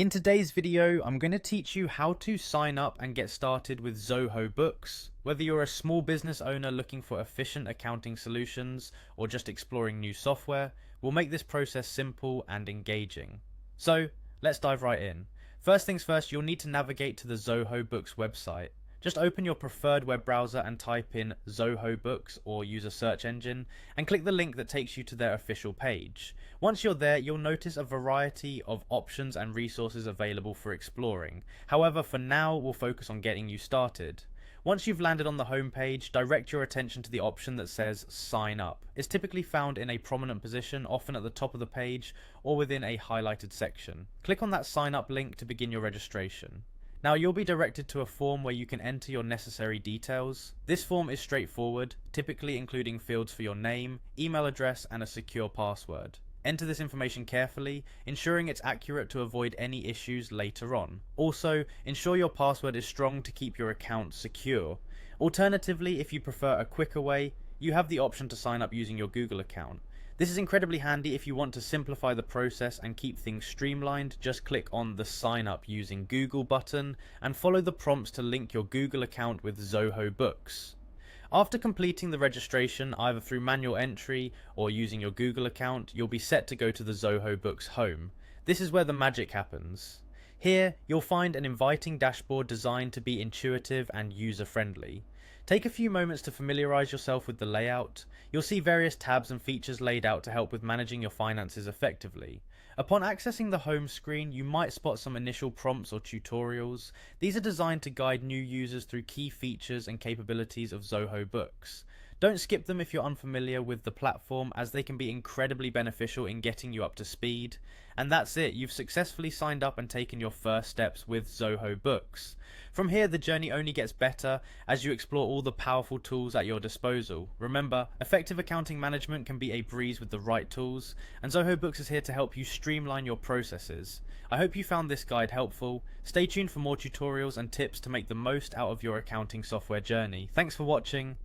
In today's video, I'm going to teach you how to sign up and get started with Zoho Books. Whether you're a small business owner looking for efficient accounting solutions or just exploring new software, we'll make this process simple and engaging. So, let's dive right in. First things first, you'll need to navigate to the Zoho Books website. Just open your preferred web browser and type in Zoho Books or use a search engine and click the link that takes you to their official page. Once you're there, you'll notice a variety of options and resources available for exploring. However, for now, we'll focus on getting you started. Once you've landed on the home page, direct your attention to the option that says Sign Up. It's typically found in a prominent position, often at the top of the page or within a highlighted section. Click on that Sign Up link to begin your registration. Now you'll be directed to a form where you can enter your necessary details. This form is straightforward, typically including fields for your name, email address, and a secure password. Enter this information carefully, ensuring it's accurate to avoid any issues later on. Also, ensure your password is strong to keep your account secure. Alternatively, if you prefer a quicker way, you have the option to sign up using your Google account. This is incredibly handy if you want to simplify the process and keep things streamlined. Just click on the Sign Up using Google button and follow the prompts to link your Google account with Zoho Books. After completing the registration, either through manual entry or using your Google account, you'll be set to go to the Zoho Books home. This is where the magic happens. Here, you'll find an inviting dashboard designed to be intuitive and user-friendly. Take a few moments to familiarize yourself with the layout. You'll see various tabs and features laid out to help with managing your finances effectively. Upon accessing the home screen, you might spot some initial prompts or tutorials. These are designed to guide new users through key features and capabilities of Zoho Books. Don't skip them if you're unfamiliar with the platform, as they can be incredibly beneficial in getting you up to speed. And that's it, you've successfully signed up and taken your first steps with Zoho Books. From here, the journey only gets better as you explore all the powerful tools at your disposal. Remember, effective accounting management can be a breeze with the right tools, and Zoho Books is here to help you streamline your processes. I hope you found this guide helpful. Stay tuned for more tutorials and tips to make the most out of your accounting software journey. Thanks for watching.